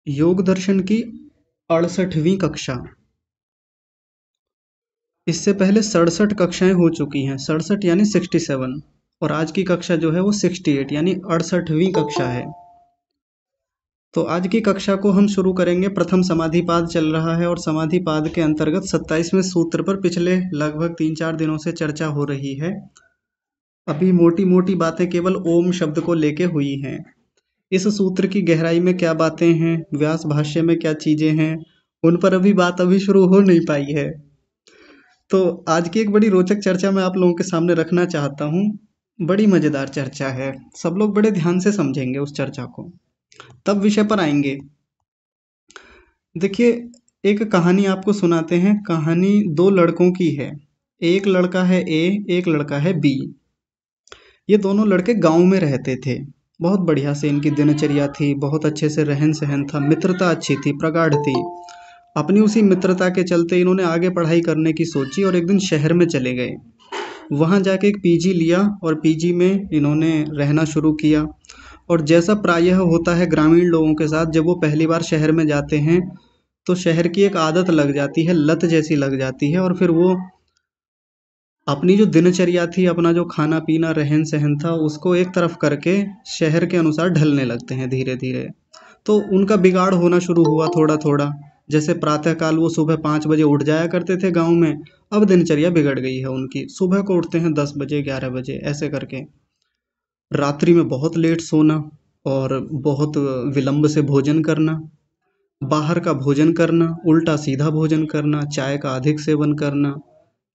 योग दर्शन की 68वीं कक्षा। इससे पहले 67 कक्षाएं हो चुकी हैं, 67 यानी 67। और आज की कक्षा जो है वो 68 यानी 68वीं कक्षा है। तो आज की कक्षा को हम शुरू करेंगे। प्रथम समाधिपाद चल रहा है और समाधिपाद के अंतर्गत 27वें सूत्र पर पिछले लगभग 3-4 दिनों से चर्चा हो रही है। अभी मोटी मोटी बातें केवल ओम शब्द को लेके हुई हैं। इस सूत्र की गहराई में क्या बातें हैं, व्यास भाष्य में क्या चीजें हैं, उन पर बात अभी शुरू हो नहीं पाई है। तो आज की एक बड़ी रोचक चर्चा मैं आप लोगों के सामने रखना चाहता हूँ। बड़ी मजेदार चर्चा है, सब लोग बड़े ध्यान से समझेंगे उस चर्चा को, तब विषय पर आएंगे। देखिए, एक कहानी आपको सुनाते हैं। कहानी दो लड़कों की है। एक लड़का है ए, एक लड़का है बी। ये दोनों लड़के गांव में रहते थे। बहुत बढ़िया से इनकी दिनचर्या थी, बहुत अच्छे से रहन सहन था, मित्रता अच्छी थी, प्रगाढ़ थी। अपनी उसी मित्रता के चलते इन्होंने आगे पढ़ाई करने की सोची और एक दिन शहर में चले गए। वहाँ जाके एक पीजी लिया और पीजी में इन्होंने रहना शुरू किया। और जैसा प्रायः होता है ग्रामीण लोगों के साथ, जब वो पहली बार शहर में जाते हैं तो शहर की एक आदत लग जाती है, लत जैसी लग जाती है। और फिर वो अपनी जो दिनचर्या थी, अपना जो खाना पीना रहन सहन था, उसको एक तरफ करके शहर के अनुसार ढलने लगते हैं धीरे धीरे। तो उनका बिगाड़ होना शुरू हुआ थोड़ा थोड़ा। जैसे प्रातःकाल वो सुबह 5 बजे उठ जाया करते थे गांव में, अब दिनचर्या बिगड़ गई है उनकी। सुबह को उठते हैं 10 बजे 11 बजे ऐसे करके। रात्रि में बहुत लेट सोना और बहुत विलंब से भोजन करना, बाहर का भोजन करना, उल्टा सीधा भोजन करना, चाय का अधिक सेवन करना,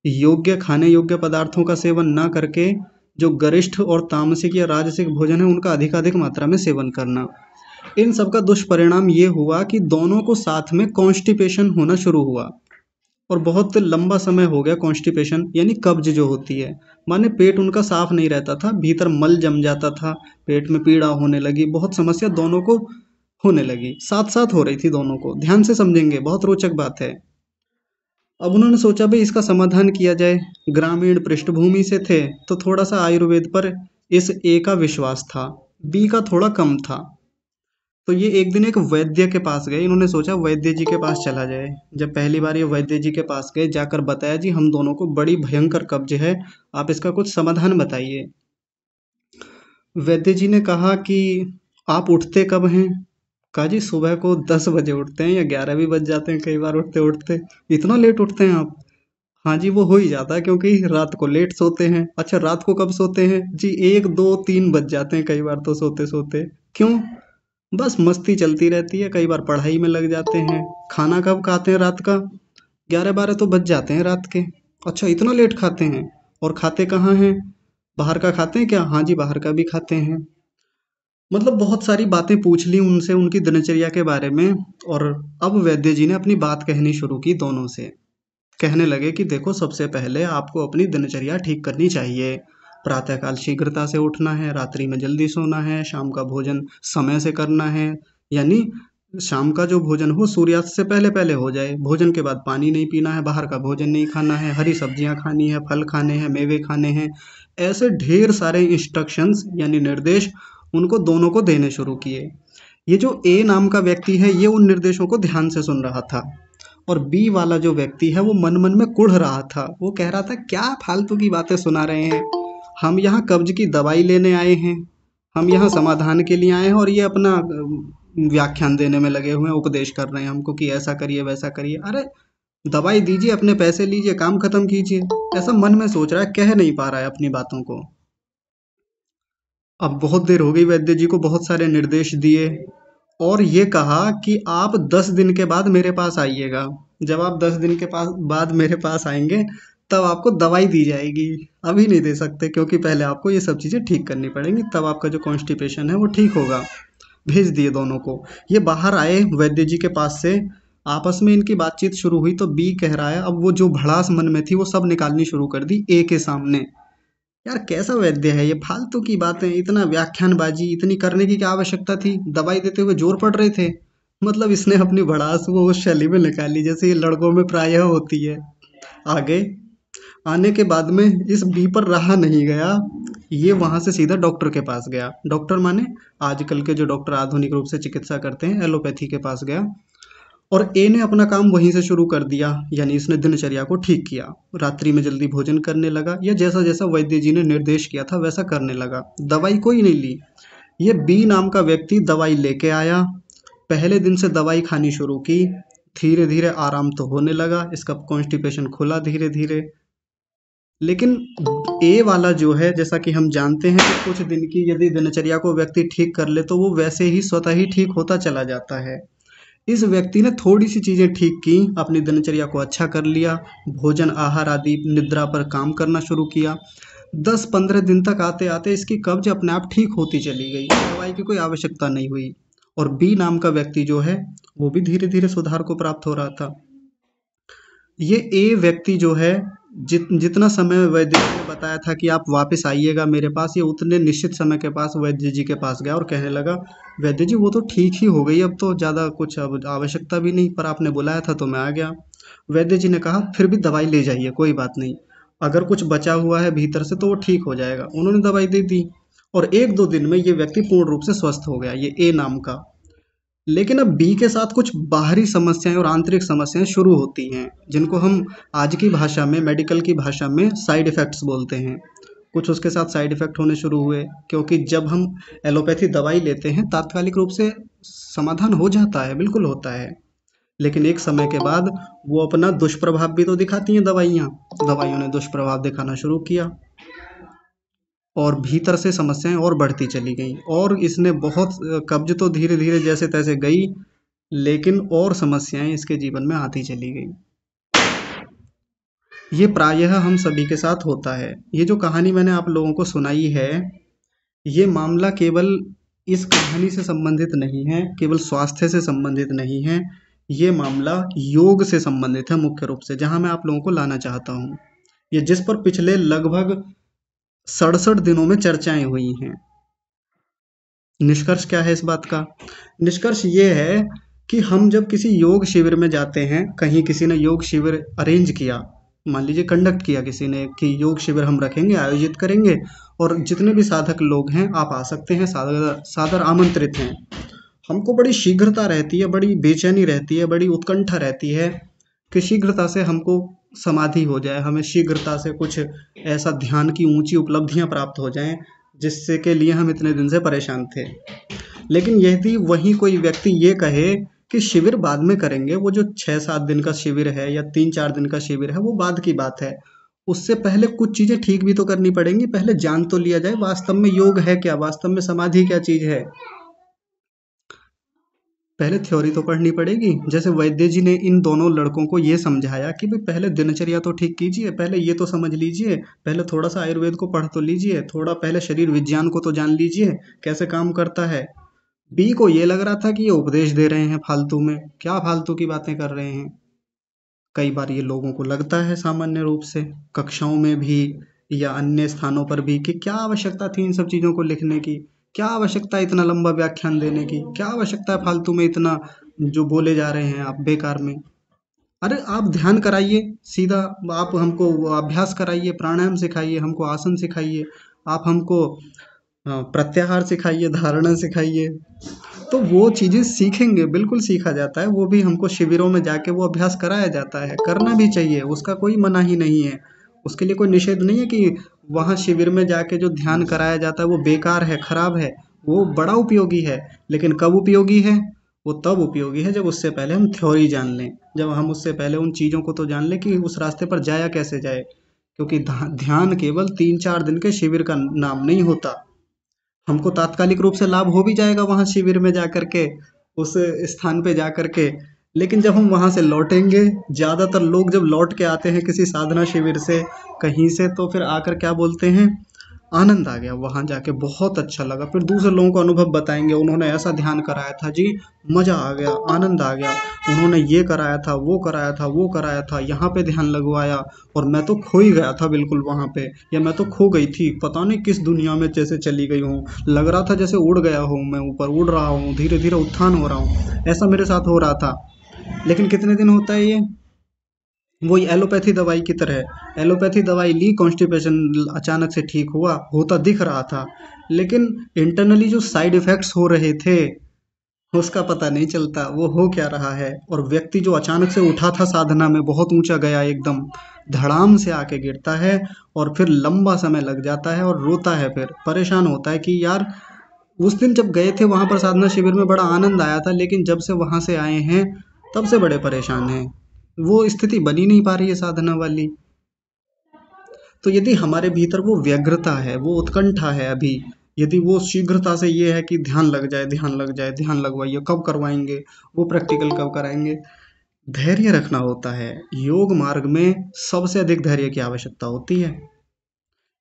योग्य खाने योग्य पदार्थों का सेवन ना करके जो गरिष्ठ और तामसिक या राजसिक भोजन है उनका अधिकाधिक मात्रा में सेवन करना। इन सब का दुष्परिणाम ये हुआ कि दोनों को साथ में कॉन्स्टिपेशन होना शुरू हुआ। और बहुत लंबा समय हो गया। कॉन्स्टिपेशन यानी कब्ज जो होती है, माने पेट उनका साफ नहीं रहता था, भीतर मल जम जाता था, पेट में पीड़ा होने लगी, बहुत समस्या दोनों को होने लगी, साथ साथ हो रही थी दोनों को। ध्यान से समझेंगे, बहुत रोचक बात है। अब उन्होंने सोचा भाई इसका समाधान किया जाए। ग्रामीण पृष्ठभूमि से थे तो थोड़ा सा आयुर्वेद पर इस ए का विश्वास था, बी का थोड़ा कम था। तो ये एक दिन एक वैद्य के पास गए। इन्होंने सोचा वैद्य जी के पास चला जाए। जब पहली बार ये वैद्य जी के पास गए, जाकर बताया जी हम दोनों को बड़ी भयंकर कब्ज है, आप इसका कुछ समाधान बताइए। वैद्य जी ने कहा कि आप उठते कब हैं? कहा जी सुबह को 10 बजे उठते हैं, या 11 भी बज जाते हैं कई बार उठते उठते। इतना लेट उठते हैं आप? हाँ जी, वो हो ही जाता है क्योंकि रात को लेट सोते हैं। अच्छा, रात को कब सोते हैं जी? 1 2 3 बज जाते हैं कई बार तो सोते सोते। क्यों? बस मस्ती चलती रहती है, कई बार पढ़ाई में लग जाते हैं। खाना कब खाते हैं रात का? 11 12 तो बज जाते हैं रात के। अच्छा, इतना लेट खाते हैं? और खाते कहाँ हैं? बाहर का खाते हैं क्या? हाँ जी, बाहर का भी खाते हैं। मतलब बहुत सारी बातें पूछ ली उनसे उनकी दिनचर्या के बारे में। और अब वैद्य जी ने अपनी बात कहनी शुरू की दोनों से। कहने लगे कि देखो, सबसे पहले आपको अपनी दिनचर्या ठीक करनी चाहिए। प्रातःकाल शीघ्रता से उठना है, रात्रि में जल्दी सोना है, शाम का भोजन समय से करना है। यानी शाम का जो भोजन हो सूर्यास्त से पहले पहले हो जाए। भोजन के बाद पानी नहीं पीना है, बाहर का भोजन नहीं खाना है, हरी सब्जियां खानी है, फल खाने हैं, मेवे खाने हैं। ऐसे ढेर सारे इंस्ट्रक्शंस यानी निर्देश उनको दोनों को देने शुरू किए। ये जो ए नाम का व्यक्ति है ये उन निर्देशों को ध्यान से सुन रहा था, और बी वाला जो व्यक्ति है वो मन मन में कुढ़ रहा था। वो कह रहा था क्या फालतू की बातें सुना रहे हैं, हम यहाँ कब्ज की दवाई लेने आए हैं, हम यहाँ समाधान के लिए आए हैं, और ये अपना व्याख्यान देने में लगे हुए हैं, उपदेश कर रहे हैं हमको कि ऐसा करिए वैसा करिए। अरे दवाई दीजिए, अपने पैसे लीजिए, काम खत्म कीजिए। ऐसा मन में सोच रहा है, कह नहीं पा रहा है अपनी बातों को। अब बहुत देर हो गई, वैद्य जी को बहुत सारे निर्देश दिए और ये कहा कि आप 10 दिन के बाद मेरे पास आइएगा। जब आप 10 दिन के पास बाद मेरे पास आएंगे तब आपको दवाई दी जाएगी। अभी नहीं दे सकते क्योंकि पहले आपको ये सब चीज़ें ठीक करनी पड़ेंगी, तब आपका जो कॉन्स्टिपेशन है वो ठीक होगा। भेज दिए दोनों को। ये बाहर आए वैद्य जी के पास से, आपस में इनकी बातचीत शुरू हुई तो बी कह रहा है, अब वो जो भड़ास मन में थी वो सब निकालनी शुरू कर दी ए के सामने। यार कैसा वैद्य है ये, फालतू की बातें, इतना व्याख्यानबाजी इतनी करने की क्या आवश्यकता थी? दवाई देते हुए जोर पड़ रहे थे। मतलब इसने अपनी भड़ास वो उस शैली में निकाली जैसे ये लड़कों में प्रायः होती है। आगे आने के बाद में इस बी पर रहा नहीं गया, ये वहां से सीधा डॉक्टर के पास गया। डॉक्टर माने आजकल के जो डॉक्टर आधुनिक रूप से चिकित्सा करते हैं, एलोपैथी के पास गया। और ए ने अपना काम वहीं से शुरू कर दिया, यानी इसने दिनचर्या को ठीक किया। रात्रि में जल्दी भोजन करने लगा, या जैसा जैसा वैद्य जी ने निर्देश किया था वैसा करने लगा। दवाई कोई नहीं ली। ये बी नाम का व्यक्ति दवाई लेके आया, पहले दिन से दवाई खानी शुरू की। धीरे धीरे आराम तो होने लगा, इसका कॉन्स्टिपेशन खुला धीरे धीरे। लेकिन ए वाला जो है, जैसा कि हम जानते हैं कि कुछ दिन की यदि दिनचर्या को व्यक्ति ठीक कर ले तो वो वैसे ही स्वतः ही ठीक होता चला जाता है। इस व्यक्ति ने थोड़ी सी चीजें ठीक की, अपनी दिनचर्या को अच्छा कर लिया, भोजन आहार आदि निद्रा पर काम करना शुरू किया। 10-15 दिन तक आते आते इसकी कब्ज अपने आप ठीक होती चली गई, दवाई की कोई आवश्यकता नहीं हुई। और बी नाम का व्यक्ति जो है वो भी धीरे धीरे सुधार को प्राप्त हो रहा था। ये ए व्यक्ति जो है, जितना समय वैद्य जी ने बताया था कि आप वापस आइएगा मेरे पास, ये उतने निश्चित समय के पास वैद्य जी के पास गया और कहने लगा, वैद्य जी वो तो ठीक ही हो गई, अब तो ज़्यादा कुछ अब आवश्यकता भी नहीं, पर आपने बुलाया था तो मैं आ गया। वैद्य जी ने कहा फिर भी दवाई ले जाइए, कोई बात नहीं, अगर कुछ बचा हुआ है भीतर से तो वो ठीक हो जाएगा। उन्होंने दवाई दे दी और 1-2 दिन में ये व्यक्ति पूर्ण रूप से स्वस्थ हो गया, ये ए नाम का। लेकिन अब बी के साथ कुछ बाहरी समस्याएं और आंतरिक समस्याएं शुरू होती हैं, जिनको हम आज की भाषा में, मेडिकल की भाषा में साइड इफ़ेक्ट्स बोलते हैं। कुछ उसके साथ साइड इफ़ेक्ट होने शुरू हुए, क्योंकि जब हम एलोपैथी दवाई लेते हैं तात्कालिक रूप से समाधान हो जाता है, बिल्कुल होता है। लेकिन एक समय के बाद वो अपना दुष्प्रभाव भी तो दिखाती हैं दवाइयाँ। दवाइयों ने दुष्प्रभाव दिखाना शुरू किया और भीतर से समस्याएं और बढ़ती चली गई, और इसने बहुत कब्ज तो धीरे धीरे जैसे तैसे गई, लेकिन और समस्याएं इसके जीवन में आती चली गई। ये प्रायः हम सभी के साथ होता है। ये जो कहानी मैंने आप लोगों को सुनाई है, ये मामला केवल इस कहानी से संबंधित नहीं है, केवल स्वास्थ्य से संबंधित नहीं है। ये मामला योग से संबंधित है मुख्य रूप से, जहाँ मैं आप लोगों को लाना चाहता हूँ। ये जिस पर पिछले लगभग 67 दिनों में चर्चाएं हुई हैं। निष्कर्ष क्या है इस बात का? निष्कर्ष ये है कि हम जब किसी योग शिविर में जाते हैं, कहीं किसी ने योग शिविर अरेंज किया, मान लीजिए कंडक्ट किया किसी ने कि योग शिविर हम रखेंगे, आयोजित करेंगे, और जितने भी साधक लोग हैं आप आ सकते हैं, सादर सादर आमंत्रित हैं। हमको बड़ी शीघ्रता रहती है, बड़ी बेचैनी रहती है, बड़ी उत्कंठा रहती है कि शीघ्रता से हमको समाधि हो जाए, हमें शीघ्रता से कुछ ऐसा ध्यान की ऊंची उपलब्धियां प्राप्त हो जाएं जिससे के लिए हम इतने दिन से परेशान थे। लेकिन यदि वहीं कोई व्यक्ति ये कहे कि शिविर बाद में करेंगे, वो जो 6-7 दिन का शिविर है या 3-4 दिन का शिविर है वो बाद की बात है, उससे पहले कुछ चीज़ें ठीक भी तो करनी पड़ेंगी। पहले जान तो लिया जाए वास्तव में योग है क्या, वास्तव में समाधि क्या चीज़ है। पहले थ्योरी तो पढ़नी पड़ेगी। जैसे वैद्य जी ने इन दोनों लड़कों को ये समझाया कि भाई पहले दिनचर्या तो ठीक कीजिए, पहले ये तो समझ लीजिए, पहले थोड़ा सा आयुर्वेद को पढ़ तो लीजिए, थोड़ा पहले शरीर विज्ञान को तो जान लीजिए कैसे काम करता है। बी को ये लग रहा था कि ये उपदेश दे रहे हैं फालतू में, क्या फालतू की बातें कर रहे हैं। कई बार ये लोगों को लगता है सामान्य रूप से, कक्षाओं में भी या अन्य स्थानों पर भी, कि क्या आवश्यकता थी इन सब चीज़ों को लिखने की, क्या आवश्यकता है इतना लंबा व्याख्यान देने की, क्या आवश्यकता है फालतू में इतना जो बोले जा रहे हैं आप बेकार में। अरे आप ध्यान कराइए सीधा, आप हमको वो अभ्यास कराइए, प्राणायाम सिखाइए, हमको आसन सिखाइए, आप हमको प्रत्याहार सिखाइए, धारणा सिखाइए, तो वो चीज़ें सीखेंगे, बिल्कुल सीखा जाता है। वो भी हमको शिविरों में जाके वो अभ्यास कराया जाता है, करना भी चाहिए, उसका कोई मना ही नहीं है, उसके लिए कोई निषेध नहीं है कि वहाँ शिविर में जाके जो ध्यान कराया जाता है वो बेकार है, खराब है। वो बड़ा उपयोगी है, लेकिन कब उपयोगी है? वो तब उपयोगी है जब उससे पहले हम थ्योरी जान लें, जब हम उससे पहले उन चीज़ों को तो जान लें कि उस रास्ते पर जाया कैसे जाए। क्योंकि ध्यान केवल 3-4 दिन के शिविर का नाम नहीं होता। हमको तात्कालिक रूप से लाभ हो भी जाएगा वहाँ शिविर में जा कर के, उस स्थान पे जा कर के, लेकिन जब हम वहाँ से लौटेंगे, ज़्यादातर लोग जब लौट के आते हैं किसी साधना शिविर से कहीं से, तो फिर आकर क्या बोलते हैं, आनंद आ गया, वहाँ जाके बहुत अच्छा लगा। फिर दूसरे लोगों को अनुभव बताएंगे, उन्होंने ऐसा ध्यान कराया था जी, मज़ा आ गया, आनंद आ गया, उन्होंने ये कराया था, वो कराया था, वो कराया था, यहाँ पे ध्यान लगवाया, और मैं तो खो ही गया था बिल्कुल वहाँ पे, या मैं तो खो गई थी, पता नहीं किस दुनिया में जैसे चली गई हूँ, लग रहा था जैसे उड़ गया हूँ, मैं ऊपर उड़ रहा हूँ, धीरे धीरे उत्थान हो रहा हूँ, ऐसा मेरे साथ हो रहा था। लेकिन कितने दिन होता है ये? वही एलोपैथी दवाई की तरह, एलोपैथी दवाई ली, कॉन्स्टिपेशन अचानक से ठीक हुआ, होता दिख रहा था, लेकिन इंटरनली जो साइड इफेक्ट्स हो रहे थे उसका पता नहीं चलता वो हो क्या रहा है। और व्यक्ति जो अचानक से उठा था साधना में, बहुत ऊंचा गया एकदम, धड़ाम से आके गिरता है और फिर लंबा समय लग जाता है और रोता है, फिर परेशान होता है कि यार उस दिन जब गए थे वहां पर साधना शिविर में बड़ा आनंद आया था, लेकिन जब से वहां से आए हैं तब से बड़े परेशान हैं। वो स्थिति बनी नहीं पा रही है साधना वाली। तो यदि हमारे भीतर वो व्यग्रता है, वो उत्कंठा है अभी, यदि वो शीघ्रता से ये है कि ध्यान लग जाए, ध्यान लग जाए, ध्यान लगवाइए, कब करवाएंगे, वो प्रैक्टिकल कब कराएंगे, धैर्य रखना होता है। योग मार्ग में सबसे अधिक धैर्य की आवश्यकता होती है।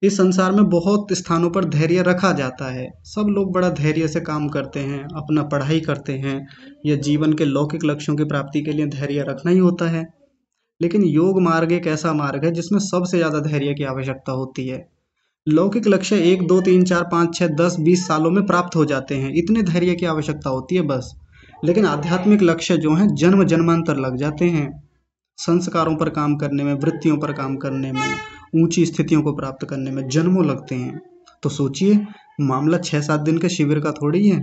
इस संसार में बहुत स्थानों पर धैर्य रखा जाता है, सब लोग बड़ा धैर्य से काम करते हैं, अपना पढ़ाई करते हैं, या जीवन के लौकिक लक्ष्यों की प्राप्ति के लिए धैर्य रखना ही होता है। लेकिन योग मार्ग एक ऐसा मार्ग है जिसमें सबसे ज्यादा धैर्य की आवश्यकता होती है। लौकिक लक्ष्य 1 2 3 4 5 6 10 20 सालों में प्राप्त हो जाते हैं, इतने धैर्य की आवश्यकता होती है बस। लेकिन आध्यात्मिक लक्ष्य जो हैं जन्म जन्मांतर लग जाते हैं, संस्कारों पर काम करने में, वृत्तियों पर काम करने में, ऊंची स्थितियों को प्राप्त करने में जन्मों लगते हैं। तो सोचिए, मामला 6 7 दिन के शिविर का थोड़ी है।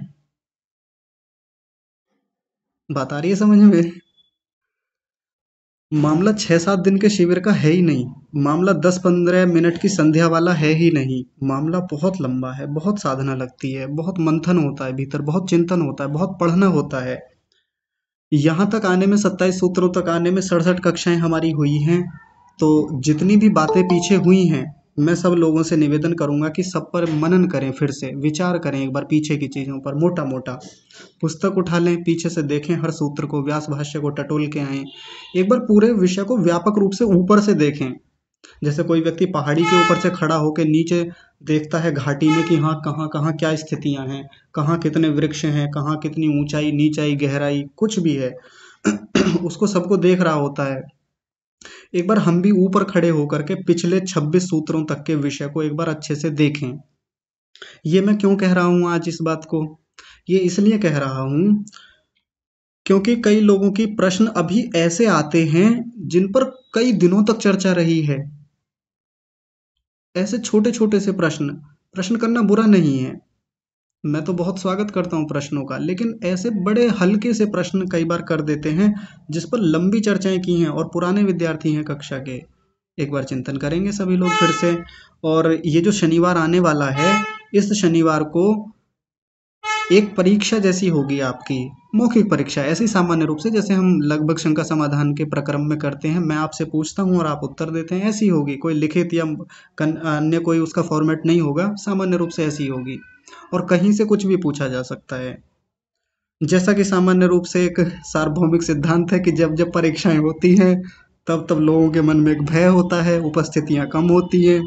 बात आ रही है समझ में? मामला 6 7 दिन के शिविर का है ही नहीं, मामला 10 15 मिनट की संध्या वाला है ही नहीं, मामला बहुत लंबा है, बहुत साधना लगती है, बहुत मंथन होता है भीतर, बहुत चिंतन होता है, बहुत पढ़ना होता है। यहाँ तक आने में, 27 सूत्रों तक आने में 67 कक्षाएं हमारी हुई हैं। तो जितनी भी बातें पीछे हुई हैं, मैं सब लोगों से निवेदन करूंगा कि सब पर मनन करें, फिर से विचार करें एक बार पीछे की चीज़ों पर, मोटा मोटा पुस्तक उठा लें, पीछे से देखें हर सूत्र को, व्यास भाष्य को टटोल के आएं, एक बार पूरे विषय को व्यापक रूप से ऊपर से देखें। जैसे कोई व्यक्ति पहाड़ी के ऊपर से खड़ा होकर नीचे देखता है घाटी में कि हाँ कहाँ कहाँ क्या स्थितियां हैं, कहाँ कितने वृक्ष हैं, कहाँ कितनी ऊंचाई नीचाई गहराई कुछ भी है उसको सबको देख रहा होता है। एक बार हम भी ऊपर खड़े होकर के पिछले 26 सूत्रों तक के विषय को एक बार अच्छे से देखें। ये मैं क्यों कह रहा हूं आज इस बात को? ये इसलिए कह रहा हूं क्योंकि कई लोगों की प्रश्न अभी ऐसे आते हैं जिन पर कई दिनों तक चर्चा रही है। ऐसे छोटे छोटे से प्रश्न, प्रश्न करना बुरा नहीं है, मैं तो बहुत स्वागत करता हूँ प्रश्नों का, लेकिन ऐसे बड़े हल्के से प्रश्न कई बार कर देते हैं जिस पर लंबी चर्चाएं की हैं, और पुराने विद्यार्थी हैं कक्षा के। एक बार चिंतन करेंगे सभी लोग फिर से। और ये जो शनिवार आने वाला है, इस शनिवार को एक परीक्षा जैसी होगी आपकी, मौखिक परीक्षा, ऐसी सामान्य रूप से जैसे हम लगभग शंका समाधान के प्रक्रम में करते हैं, मैं आपसे पूछता हूँ और आप उत्तर देते हैं, ऐसी होगी। कोई लिखित या अन्य कोई उसका फॉर्मेट नहीं होगा, सामान्य रूप से ऐसी होगी। और कहीं से कुछ भी पूछा जा सकता है। जैसा कि सामान्य रूप से एक सार्वभौमिक सिद्धांत है कि जब जब परीक्षाएं होती हैं तब तब लोगों के मन में एक भय होता है, उपस्थितियां कम होती हैं,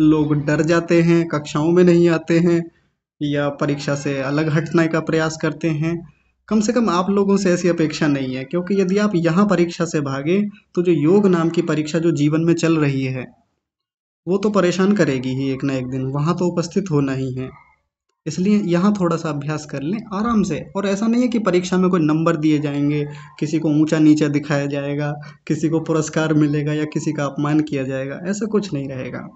लोग डर जाते हैं, कक्षाओं में नहीं आते हैं, या परीक्षा से अलग हटने का प्रयास करते हैं। कम से कम आप लोगों से ऐसी अपेक्षा नहीं है, क्योंकि यदि आप यहाँ परीक्षा से भागे तो जो योग नाम की परीक्षा जो जीवन में चल रही है वो तो परेशान करेगी ही एक ना एक दिन, वहाँ तो उपस्थित होना ही है। इसलिए यहाँ थोड़ा सा अभ्यास कर लें आराम से। और ऐसा नहीं है कि परीक्षा में कोई नंबर दिए जाएंगे, किसी को ऊंचा नीचा दिखाया जाएगा, किसी को पुरस्कार मिलेगा या किसी का अपमान किया जाएगा, ऐसा कुछ नहीं रहेगा।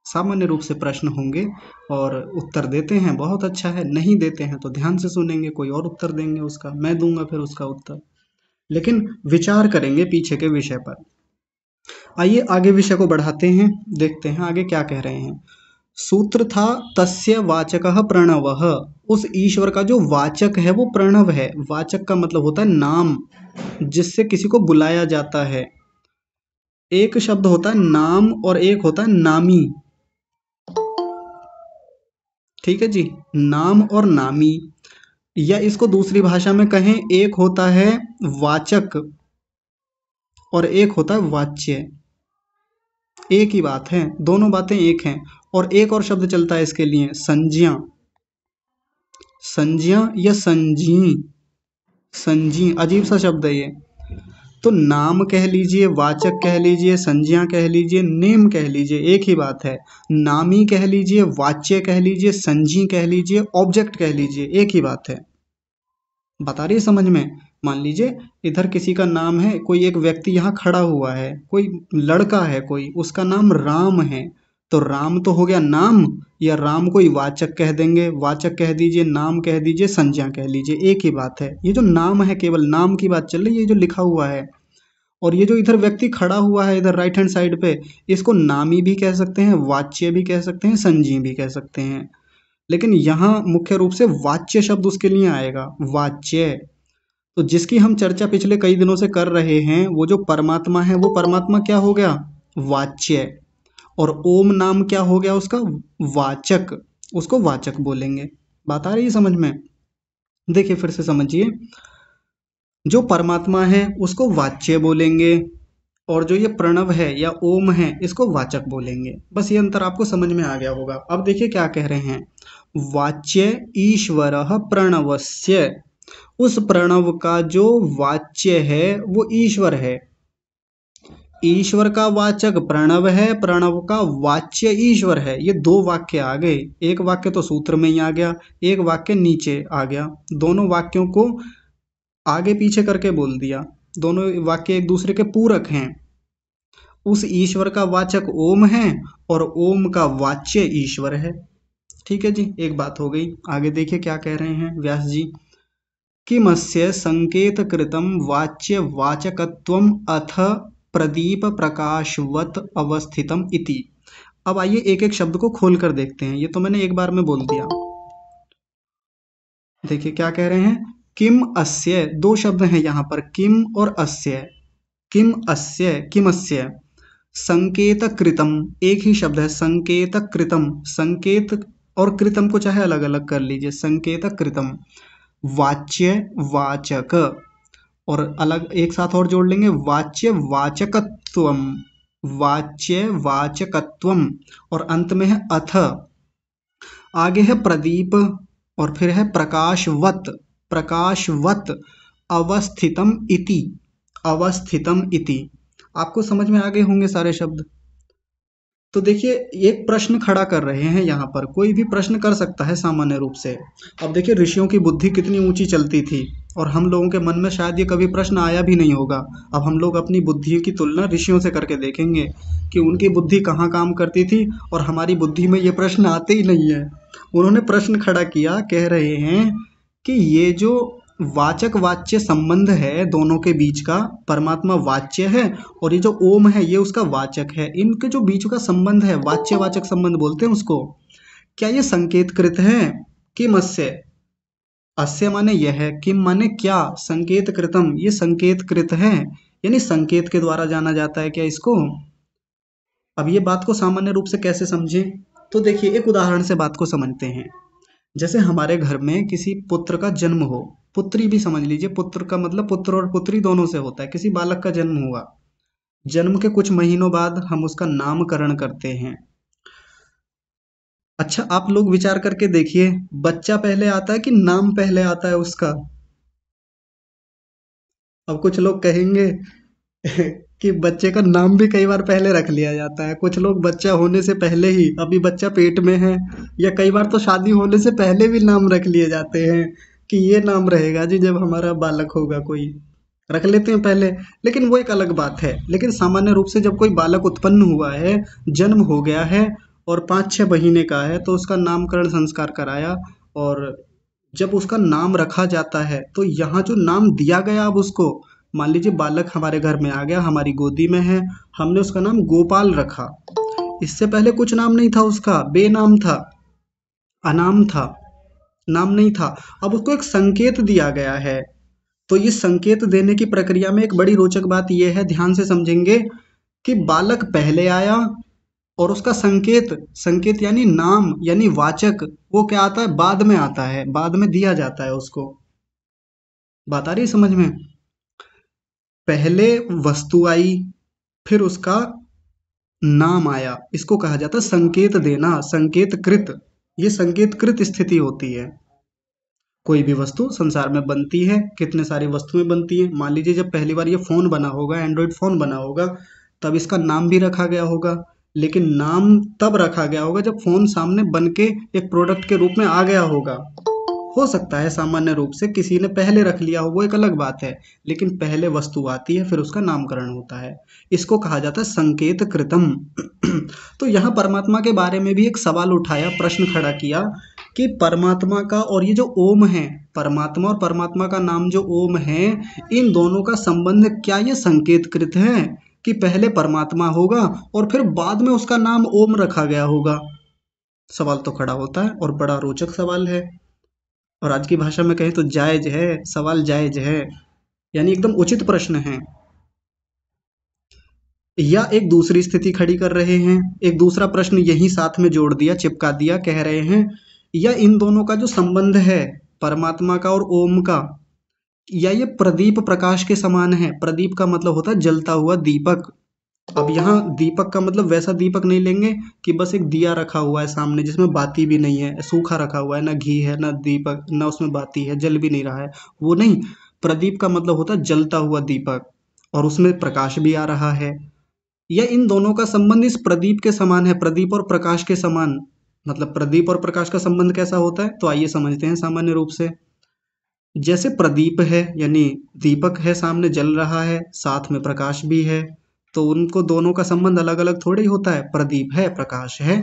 सामान्य रूप से प्रश्न होंगे और उत्तर देते हैं बहुत अच्छा है, नहीं देते हैं तो ध्यान से सुनेंगे, कोई और उत्तर देंगे उसका, मैं दूंगा फिर उसका उत्तर, लेकिन विचार करेंगे पीछे के विषय पर। आइए आगे विषय को बढ़ाते हैं, देखते हैं आगे क्या कह रहे हैं। सूत्र था तस्य वाचकः प्रणवः, उस ईश्वर का जो वाचक है वो प्रणव है। वाचक का मतलब होता है नाम, जिससे किसी को बुलाया जाता है। एक शब्द होता है नाम और एक होता है नामी, ठीक है जी, नाम और नामी। या इसको दूसरी भाषा में कहें, एक होता है वाचक और एक होता है वाच्य, एक ही बात है, दोनों बातें एक हैं। और एक और शब्द चलता है इसके लिए, संज्ञा, संज्ञा या संजी, संजी अजीब सा शब्द है ये। तो नाम कह लीजिए, वाचक कह लीजिए, संज्ञा कह लीजिए, नेम कह लीजिए, एक ही बात है। नामी कह लीजिए, वाच्य कह लीजिए, संजी कह लीजिए, ऑब्जेक्ट कह लीजिए, एक ही बात है। बता रही है समझ में? मान लीजिए इधर किसी का नाम है, कोई एक व्यक्ति यहाँ खड़ा हुआ है, कोई लड़का है, कोई उसका नाम राम है, तो राम तो हो गया नाम, या राम कोई वाचक कह देंगे, वाचक कह दीजिए, नाम कह दीजिए, संज्ञा कह लीजिए, एक ही बात है। ये जो नाम है केवल नाम की बात चल रही है, ये जो लिखा हुआ है, और ये जो इधर व्यक्ति खड़ा हुआ है इधर राइट हैंड साइड पे, इसको नामी भी कह सकते हैं, वाच्य भी कह सकते हैं, संजी भी कह सकते हैं। लेकिन यहाँ मुख्य रूप से वाच्य शब्द उसके लिए आएगा, वाच्य। तो जिसकी हम चर्चा पिछले कई दिनों से कर रहे हैं, वो जो परमात्मा है, वो परमात्मा क्या हो गया, वाच्य। और ओम नाम क्या हो गया उसका, वाचक, उसको वाचक बोलेंगे। बात आ रही है समझ में? देखिए फिर से समझिए, जो परमात्मा है उसको वाच्य बोलेंगे, और जो ये प्रणव है या ओम है इसको वाचक बोलेंगे। बस ये अंतर आपको समझ में आ गया होगा। अब देखिए क्या कह रहे हैं, वाच्य ईश्वरः प्रणवस्य, उस प्रणव का जो वाच्य है वो ईश्वर है। ईश्वर का वाचक प्रणव है, प्रणव का वाच्य ईश्वर है। ये दो वाक्य आ गए, एक वाक्य तो सूत्र में ही आ गया, एक वाक्य नीचे आ गया। दोनों वाक्यों को आगे पीछे करके बोल दिया, दोनों वाक्य एक दूसरे के पूरक हैं। उस ईश्वर का वाचक ओम है और ओम का वाच्य ईश्वर है। ठीक है जी, एक बात हो गई। आगे देखिए क्या कह रहे हैं व्यास जी, किमस्य संकेत कृतम वाच्य वाचकत्वम अथ प्रदीप प्रकाशवत अवस्थितम इति। अब आइए एक एक शब्द को खोल कर देखते हैं, ये तो मैंने एक बार में बोल दिया। देखिए क्या कह रहे हैं, किम अस्य, दो शब्द हैं यहाँ पर, किम और अस्य। किम अस्य, किम अस्य, संकेत कृतम, एक ही शब्द है, संकेत कृतम, संकेत और कृतम को चाहे अलग अलग कर लीजिए, संकेत कृतम, वाच्य वाचक, और अलग एक साथ और जोड़ लेंगे, वाच्य वाचकत्वम, वाच्य वाचकत्वम, और अंत में है अथ, आगे है प्रदीप, और फिर है प्रकाशवत, प्रकाशवत अवस्थितम इति, अवस्थितम इति। आपको समझ में आ गए होंगे सारे शब्द। तो देखिए एक प्रश्न खड़ा कर रहे हैं यहाँ पर, कोई भी प्रश्न कर सकता है सामान्य रूप से। अब देखिए ऋषियों की बुद्धि कितनी ऊंची चलती थी, और हम लोगों के मन में शायद ये कभी प्रश्न आया भी नहीं होगा। अब हम लोग अपनी बुद्धि की तुलना ऋषियों से करके देखेंगे कि उनकी बुद्धि कहाँ काम करती थी, और हमारी बुद्धि में ये प्रश्न आते ही नहीं है। उन्होंने प्रश्न खड़ा किया, कह रहे हैं कि ये जो वाचक वाच्य संबंध है दोनों के बीच का, परमात्मा वाच्य है और ये जो ओम है ये उसका वाचक है, इनके जो बीच का संबंध है वाच्य वाचक संबंध बोलते हैं उसको, क्या ये संकेत कृत है? किम अस्य, अस्य माने यह है, किम माने क्या, संकेत कृतम ये संकेत कृत है, यानी संकेत के द्वारा जाना जाता है क्या इसको। अब ये बात को सामान्य रूप से कैसे समझें, तो देखिए एक उदाहरण से बात को समझते हैं। जैसे हमारे घर में किसी पुत्र का जन्म हो, पुत्री भी समझ लीजिए, पुत्र का मतलब पुत्र और पुत्री दोनों से होता है, किसी बालक का जन्म हुआ, जन्म के कुछ महीनों बाद हम उसका नामकरण करते हैं। अच्छा आप लोग विचार करके देखिए, बच्चा पहले आता है कि नाम पहले आता है उसका? अब कुछ लोग कहेंगे कि बच्चे का नाम भी कई बार पहले रख लिया जाता है, कुछ लोग बच्चा होने से पहले ही, अभी बच्चा पेट में है, या कई बार तो शादी होने से पहले भी नाम रख लिए जाते हैं कि ये नाम रहेगा जी जब हमारा बालक होगा, कोई रख लेते हैं पहले। लेकिन वो एक अलग बात है। लेकिन सामान्य रूप से जब कोई बालक उत्पन्न हुआ है, जन्म हो गया है और 5-6 महीने का है, तो उसका नामकरण संस्कार कराया, और जब उसका नाम रखा जाता है तो यहाँ जो नाम दिया गया, अब उसको मान लीजिए बालक हमारे घर में आ गया, हमारी गोदी में है, हमने उसका नाम गोपाल रखा। इससे पहले कुछ नाम नहीं था उसका, बेनाम था, अनाम था, नाम नहीं था। अब उसको एक संकेत दिया गया है। तो ये संकेत देने की प्रक्रिया में एक बड़ी रोचक बात यह है, ध्यान से समझेंगे, कि बालक पहले आया और उसका संकेत, संकेत यानी नाम यानी वाचक, वो क्या आता है, बाद में आता है, बाद में दिया जाता है उसको। बात आ रही है समझ में? पहले वस्तु आई, फिर उसका नाम आया, इसको कहा जाता है संकेत देना, संकेत कृत। ये संकेत कृत स्थिति होती है। कोई भी वस्तु संसार में बनती है, कितने सारी वस्तुएं बनती हैं। मान लीजिए जब पहली बार ये फोन बना होगा, एंड्रॉयड फोन बना होगा, तब इसका नाम भी रखा गया होगा, लेकिन नाम तब रखा गया होगा जब फोन सामने बन के एक प्रोडक्ट के रूप में आ गया होगा। हो सकता है सामान्य रूप से किसी ने पहले रख लिया हो, वो एक अलग बात है, लेकिन पहले वस्तु आती है फिर उसका नामकरण होता है। इसको कहा जाता है संकेत कृतम। तो यहाँ परमात्मा के बारे में भी एक सवाल उठाया, प्रश्न खड़ा किया कि परमात्मा का और ये जो ओम है, परमात्मा और परमात्मा का नाम जो ओम है, इन दोनों का संबंध क्या ये संकेत कृत है कि पहले परमात्मा होगा और फिर बाद में उसका नाम ओम रखा गया होगा? सवाल तो खड़ा होता है और बड़ा रोचक सवाल है, और आज की भाषा में कहें तो जायज है, सवाल जायज है, यानी एकदम उचित प्रश्न है। या एक दूसरी स्थिति खड़ी कर रहे हैं, एक दूसरा प्रश्न यही साथ में जोड़ दिया, चिपका दिया, कह रहे हैं या इन दोनों का जो संबंध है परमात्मा का और ओम का, या ये प्रदीप प्रकाश के समान है। प्रदीप का मतलब होता है जलता हुआ दीपक। अब यहाँ दीपक का मतलब वैसा दीपक नहीं लेंगे कि बस एक दिया रखा हुआ है सामने जिसमें बाती भी नहीं है, सूखा रखा हुआ है, ना घी है ना दीपक, ना उसमें बाती है, जल भी नहीं रहा है, वो नहीं। प्रदीप का मतलब होता है जलता हुआ दीपक और उसमें प्रकाश भी आ रहा है। या इन दोनों का संबंध इस प्रदीप के समान है, प्रदीप और प्रकाश के समान। मतलब प्रदीप और प्रकाश का संबंध कैसा होता है, तो आइए समझते हैं सामान्य रूप से। जैसे प्रदीप है यानी दीपक है, सामने जल रहा है, साथ में प्रकाश भी है, तो उनको दोनों का संबंध अलग अलग थोड़ी होता है। प्रदीप है, प्रकाश है,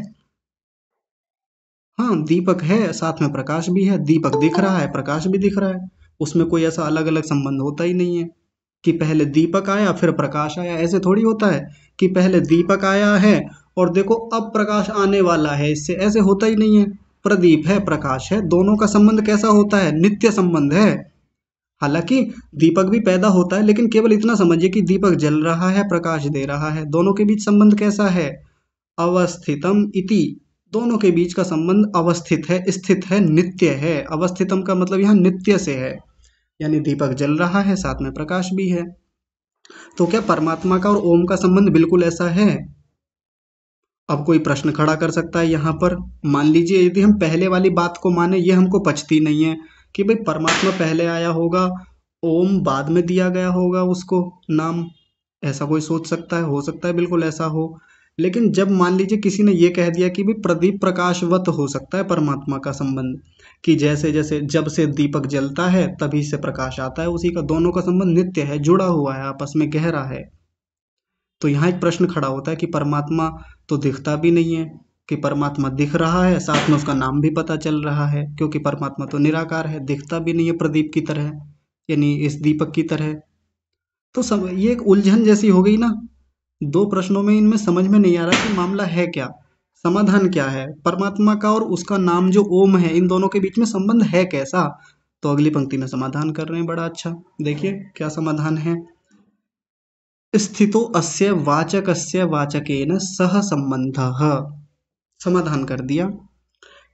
हाँ दीपक है, साथ में प्रकाश भी है, दीपक दिख रहा है, प्रकाश भी दिख रहा है, उसमें कोई ऐसा अलग अलग संबंध होता ही नहीं है कि पहले दीपक आया फिर प्रकाश आया। ऐसे थोड़ी होता है कि पहले दीपक आया है और देखो अब प्रकाश आने वाला है इससे, ऐसे होता ही नहीं है। प्रदीप है, प्रकाश है, दोनों का संबंध कैसा होता है, नित्य संबंध है। हालांकि दीपक भी पैदा होता है, लेकिन केवल इतना समझिए कि दीपक जल रहा है, प्रकाश दे रहा है, दोनों के बीच संबंध कैसा है, अवस्थितम इति। दोनों के बीच का संबंध अवस्थित है, स्थित है, नित्य है। अवस्थितम का मतलब यहाँ नित्य से है, यानी दीपक जल रहा है, साथ में प्रकाश भी है। तो क्या परमात्मा का और ओम का संबंध बिल्कुल ऐसा है? अब कोई प्रश्न खड़ा कर सकता है यहाँ पर। मान लीजिए यदि हम पहले वाली बात को माने, ये हमको पचती नहीं है कि भाई परमात्मा पहले आया होगा, ओम बाद में दिया गया होगा उसको नाम। ऐसा कोई सोच सकता है? हो सकता है बिल्कुल ऐसा हो। लेकिन जब मान लीजिए किसी ने ये कह दिया कि भाई प्रदीप प्रकाशवत हो सकता है परमात्मा का संबंध, कि जैसे जैसे जब से दीपक जलता है तभी से प्रकाश आता है उसी का, दोनों का संबंध नित्य है, जुड़ा हुआ है, आपस में गहरा है। तो यहाँ एक प्रश्न खड़ा होता है कि परमात्मा तो दिखता भी नहीं है, कि परमात्मा दिख रहा है, साथ में उसका नाम भी पता चल रहा है, क्योंकि परमात्मा तो निराकार है, दिखता भी नहीं है प्रदीप की तरह, यानी इस दीपक की तरह। तो ये एक उलझन जैसी हो गई ना, दो प्रश्नों में, इनमें समझ में नहीं आ रहा कि मामला है क्या, समाधान क्या है। परमात्मा का और उसका नाम जो ओम है, इन दोनों के बीच में संबंध है कैसा? तो अगली पंक्ति में समाधान कर रहे हैं बड़ा अच्छा, देखिए क्या समाधान है। स्थितो अस्य वाचकस्य वाचकेन सह संबंधः। समाधान कर दिया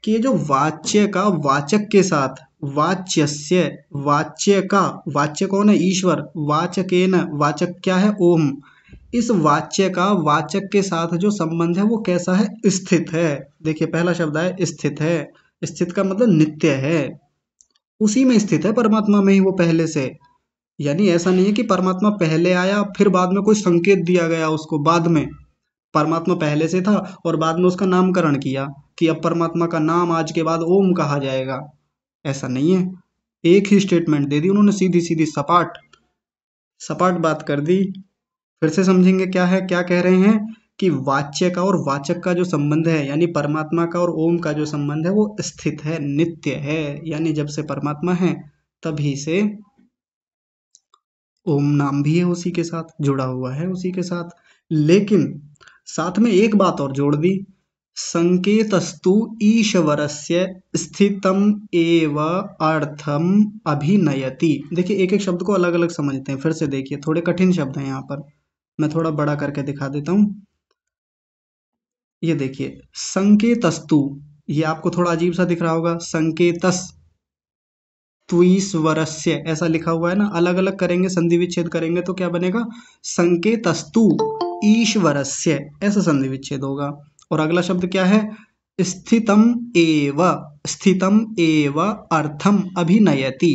कि ये जो वाच्य का वाचक के साथ, वाच्यस्य वाच्य का, वाच्य कौन है, ईश्वर, वाचकेन वाचक क्या है, ओम, इस वाच्य का वाचक के साथ जो संबंध है वो कैसा है, स्थित है। देखिए पहला शब्द है स्थित है, स्थित का मतलब नित्य है, उसी में स्थित है, परमात्मा में ही वो पहले से। यानी ऐसा नहीं है कि परमात्मा पहले आया फिर बाद में कोई संकेत दिया गया उसको, बाद में। परमात्मा पहले से था और बाद में उसका नामकरण किया कि अब परमात्मा का नाम आज के बाद ओम कहा जाएगा, ऐसा नहीं है। एक ही स्टेटमेंट दे दी उन्होंने, सीधी सीधी सपाट सपाट बात कर दी। फिर से समझेंगे क्या है, क्या कह रहे हैं कि वाच्य का और वाचक का जो संबंध है, यानी परमात्मा का और ओम का जो संबंध है वो स्थित है, नित्य है, यानी जब से परमात्मा है तभी से ओम नाम भी है उसी के साथ, जुड़ा हुआ है उसी के साथ। लेकिन साथ में एक बात और जोड़ दी, संकेतस्तु ईश्वरस्य स्थितम एव अर्थम अभिनयति। देखिए एक एक शब्द को अलग अलग समझते हैं, फिर से देखिए, थोड़े कठिन शब्द हैं यहाँ पर, मैं थोड़ा बड़ा करके दिखा देता हूँ। ये देखिए संकेतस्तु, ये आपको थोड़ा अजीब सा दिख रहा होगा, संकेतस त्वीश्वरस्य ऐसा लिखा हुआ है ना, अलग अलग करेंगे, संधि विच्छेद करेंगे तो क्या बनेगा, संकेतस्तु ईश्वरस्य, ऐसा संधि विच्छेद होगा। और अगला शब्द क्या है, स्थितम एव, स्थितम एव अर्थम अभिनयति,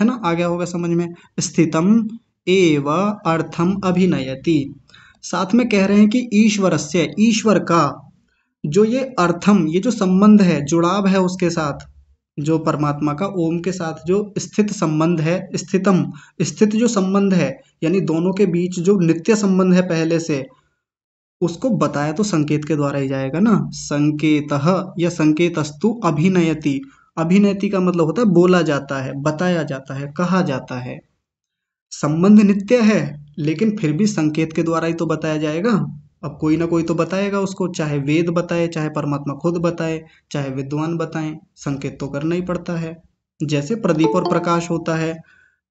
है ना, आ गया होगा समझ में, स्थितम एव अर्थम अभिनयति। साथ में कह रहे हैं कि ईश्वरस्य, ईश्वर का जो ये अर्थम, ये जो संबंध है, जुड़ाव है उसके साथ, जो परमात्मा का ओम के साथ जो स्थित संबंध है, स्थितम, स्थित जो संबंध है, यानी दोनों के बीच जो नित्य संबंध है पहले से, उसको बताया तो संकेत के द्वारा ही जाएगा ना। संकेतः या संकेतस्तु अभिनयति, अभिनयति का मतलब होता है बोला जाता है, बताया जाता है, कहा जाता है। संबंध नित्य है, लेकिन फिर भी संकेत के द्वारा ही तो बताया जाएगा। अब कोई ना कोई तो बताएगा उसको, चाहे वेद बताए, चाहे परमात्मा खुद बताए, चाहे विद्वान बताएं, संकेत तो करना ही पड़ता है। जैसे प्रदीप और प्रकाश होता है,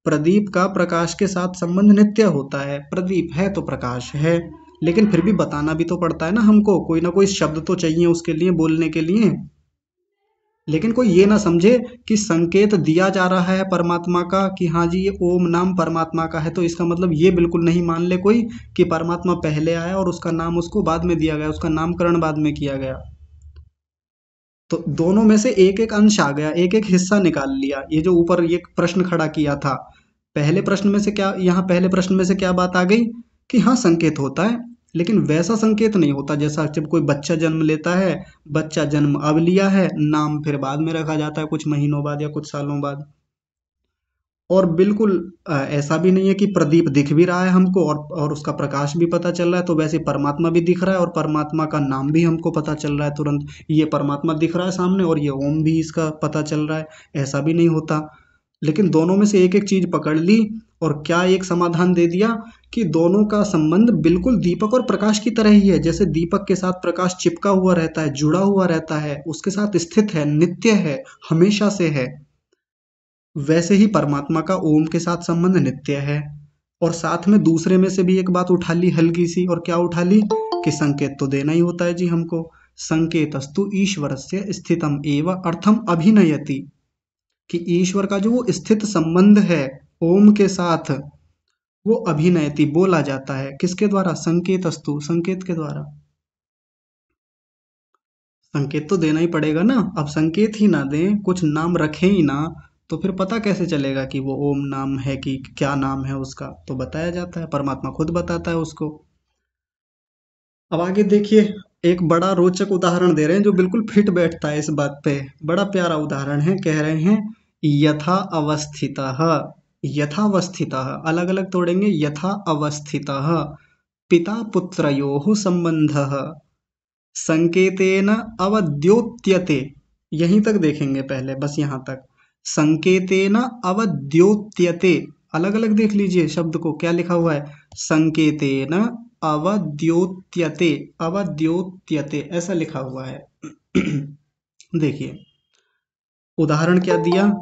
प्रदीप का प्रकाश के साथ संबंध नित्य होता है, प्रदीप है तो प्रकाश है, लेकिन फिर भी बताना भी तो पड़ता है ना हमको, कोई ना कोई शब्द तो चाहिए उसके लिए, बोलने के लिए। लेकिन कोई ये ना समझे कि संकेत दिया जा रहा है परमात्मा का कि हाँ जी ये ओम नाम परमात्मा का है, तो इसका मतलब ये बिल्कुल नहीं मान ले कोई कि परमात्मा पहले आया और उसका नाम उसको बाद में दिया गया, उसका नामकरण बाद में किया गया। तो दोनों में से एक एक अंश आ गया, एक एक हिस्सा निकाल लिया। ये जो ऊपर ये प्रश्न खड़ा किया था, पहले प्रश्न में से क्या, यहाँ पहले प्रश्न में से क्या बात आ गई कि हाँ संकेत होता है, लेकिन वैसा संकेत नहीं होता जैसा जब कोई बच्चा जन्म लेता है, बच्चा जन्म अब लिया है, नाम फिर बाद में रखा जाता है कुछ महीनों बाद या कुछ सालों बाद। और बिल्कुल ऐसा भी नहीं है कि प्रदीप दिख भी रहा है हमको और उसका प्रकाश भी पता चल रहा है, तो वैसे परमात्मा भी दिख रहा है और परमात्मा का नाम भी हमको पता चल रहा है तुरंत, ये परमात्मा दिख रहा है सामने और ये ओम भी इसका पता चल रहा है, ऐसा भी नहीं होता। लेकिन दोनों में से एक एक चीज पकड़ ली और क्या एक समाधान दे दिया कि दोनों का संबंध बिल्कुल दीपक और प्रकाश की तरह ही है। जैसे दीपक के साथ प्रकाश चिपका हुआ रहता है, जुड़ा हुआ रहता है, उसके साथ स्थित है, नित्य है, हमेशा से है, वैसे ही परमात्मा का ओम के साथ संबंध नित्य है। और साथ में दूसरे में से भी एक बात उठा ली हल्की सी, और क्या उठा ली कि संकेत तो देना ही होता है जी हमको। संकेतस्तु ईश्वरस्य स्थितम एव अर्थम अभिनयति, कि ईश्वर का जो वो स्थित संबंध है ओम के साथ, वो अभिनयति बोला जाता है, किसके द्वारा, संकेतस्तु, संकेत के द्वारा। संकेत तो देना ही पड़ेगा ना, अब संकेत ही ना दें, कुछ नाम रखें ही ना, तो फिर पता कैसे चलेगा कि वो ओम नाम है कि क्या नाम है उसका, तो बताया जाता है, परमात्मा खुद बताता है उसको। अब आगे देखिए, एक बड़ा रोचक उदाहरण दे रहे हैं जो बिल्कुल फिट बैठता है इस बात पे। बड़ा प्यारा उदाहरण है, कह रहे हैं यथा अवस्थितः, यथावस्थितः अलग अलग तोड़ेंगे, यथा अवस्थितः पिता पुत्रयोः संबंधः संकेतेन अवद्योत्यते, यहीं तक देखेंगे पहले, बस यहाँ तक। संकेतेन अवद्योत्यते, अलग अलग देख लीजिए शब्द को, क्या लिखा हुआ है, संकेतेन अवद्योत्यते, अवद्योत्यते ऐसा लिखा हुआ है। देखिए उदाहरण क्या दिया,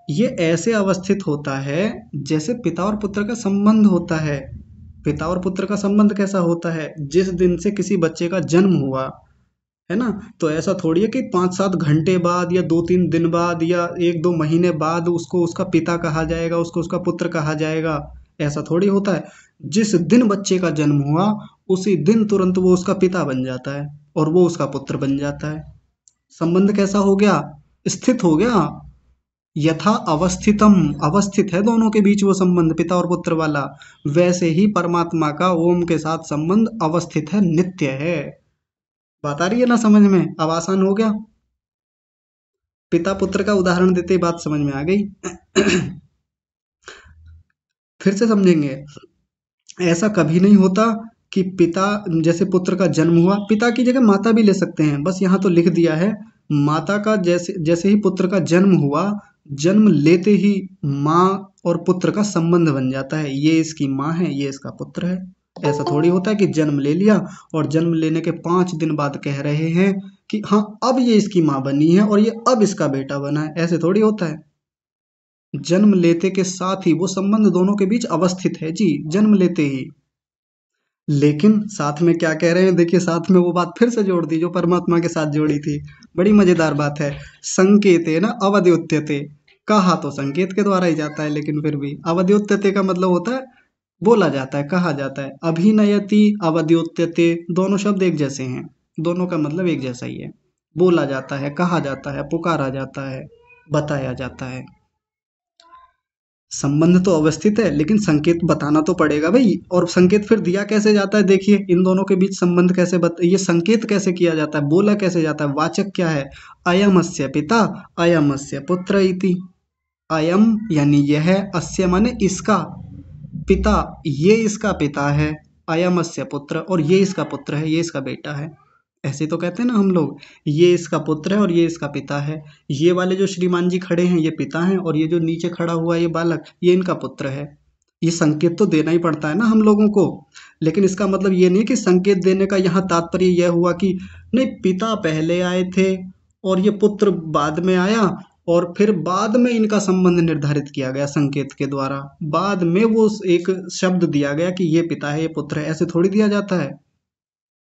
ये ऐसे अवस्थित होता है जैसे पिता और पुत्र का संबंध होता है। पिता और पुत्र का संबंध कैसा होता है, जिस दिन से किसी बच्चे का जन्म हुआ है ना, तो ऐसा थोड़ी है कि 5-7 घंटे बाद या 2-3 दिन बाद या 1-2 महीने बाद उसको उसका पिता कहा जाएगा, उसको उसका पुत्र कहा जाएगा, ऐसा थोड़ी होता है। जिस दिन बच्चे का जन्म हुआ उसी दिन तुरंत वो उसका पिता बन जाता है और वो उसका पुत्र बन जाता है। संबंध कैसा हो गया, स्थित हो गया। यथा अवस्थितम, अवस्थित है दोनों के बीच वो संबंध पिता और पुत्र वाला, वैसे ही परमात्मा का ओम के साथ संबंध अवस्थित है, नित्य है। बात आ रही है ना समझ में, अब आसान हो गया। पिता पुत्र का उदाहरण देते ही बात समझ में आ गई। फिर से समझेंगे, ऐसा कभी नहीं होता कि पिता, जैसे पुत्र का जन्म हुआ, पिता की जगह माता भी ले सकते हैं, बस यहाँ तो लिख दिया है माता का, जैसे जैसे ही पुत्र का जन्म हुआ, जन्म लेते ही माँ और पुत्र का संबंध बन जाता है, ये इसकी माँ है, ये इसका पुत्र है। ऐसा थोड़ी होता है कि जन्म ले लिया और जन्म लेने के 5 दिन बाद कह रहे हैं कि हाँ अब ये इसकी माँ बनी है और ये अब इसका बेटा बना है, ऐसे थोड़ी होता है। जन्म लेते के साथ ही वो संबंध दोनों के बीच अवस्थित है जी, जन्म लेते ही। लेकिन साथ में क्या कह रहे हैं, देखिए साथ में वो बात फिर से जोड़ दी जो परमात्मा के साथ जोड़ी थी, बड़ी मजेदार बात है। संकेते न अवद्योत्यते, कहा तो संकेत के द्वारा ही जाता है, लेकिन फिर भी अवद्योत्यते का मतलब होता है बोला जाता है, कहा जाता है। अभिनयति अवद्योत्यते दोनों शब्द एक जैसे हैं, दोनों का मतलब एक जैसा ही है, बोला जाता है, कहा जाता है, पुकारा जाता है, बताया जाता है। संबंध तो अवस्थित है लेकिन संकेत बताना तो पड़ेगा भाई। और संकेत फिर दिया कैसे जाता है, देखिए इन दोनों के बीच संबंध कैसे ये संकेत कैसे किया जाता है, बोला कैसे जाता है। वाचक क्या है, अयमस्य पिता अयमस्य पुत्र इति। अयम यानी यह, अस्य माने इसका, पिता ये इसका पिता है, अयमस्य पुत्र और ये इसका पुत्र है, ये इसका बेटा है। ऐसे तो कहते हैं ना हम लोग, ये इसका पुत्र है और ये इसका पिता है। ये वाले जो श्रीमान जी खड़े हैं ये पिता हैं और ये जो नीचे खड़ा हुआ ये बालक ये इनका पुत्र है। ये संकेत तो देना ही पड़ता है ना हम लोगों को। लेकिन इसका मतलब ये नहीं कि संकेत देने का यहाँ तात्पर्य यह हुआ कि नहीं पिता पहले आए थे और ये पुत्र बाद में आया और फिर बाद में इनका संबंध निर्धारित किया गया संकेत के द्वारा, बाद में वो एक शब्द दिया गया कि ये पिता है ये पुत्र है, ऐसे थोड़ी दिया जाता है।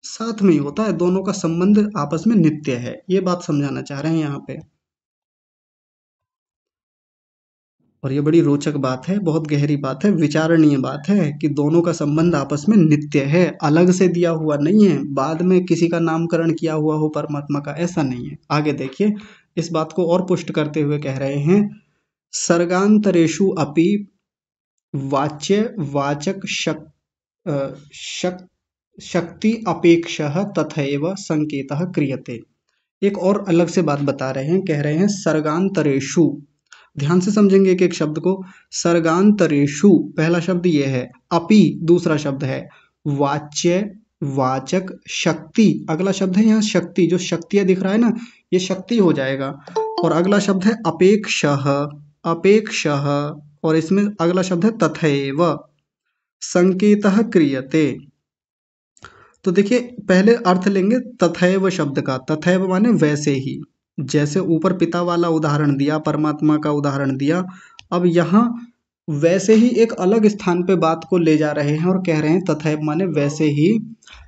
साथ में ही होता है, दोनों का संबंध आपस में नित्य है, ये बात समझाना चाह रहे हैं यहाँ पे। और ये बड़ी रोचक बात है, बहुत गहरी बात है, विचारणीय बात है कि दोनों का संबंध आपस में नित्य है, अलग से दिया हुआ नहीं है, बाद में किसी का नामकरण किया हुआ हो परमात्मा का, ऐसा नहीं है। आगे देखिए, इस बात को और पुष्ट करते हुए कह रहे हैं, सर्गांतरेषु अपि वाच्य वाचक शक्ति अपेक्षः तथैव संकेतः क्रियते। एक और अलग से बात बता रहे हैं, कह रहे हैं सर्गांतरेषु, ध्यान से समझेंगे एक एक शब्द को। सर्गांतरेषु पहला शब्द ये है, अपि दूसरा शब्द है, वाच्य वाचक शक्ति अगला शब्द है यहाँ शक्ति, जो शक्तियाँ दिख रहा है ना ये शक्ति हो जाएगा। और अगला शब्द है अपेक्षः, अपेक्षः, और इसमें अगला शब्द है तथैव संकेतः क्रियते। तो देखिए पहले अर्थ लेंगे तथैव शब्द का, तथैव माने वैसे ही, जैसे ऊपर पिता वाला उदाहरण दिया, परमात्मा का उदाहरण दिया, अब यहाँ वैसे ही एक अलग स्थान पे बात को ले जा रहे हैं और कह रहे हैं तथैव माने वैसे ही।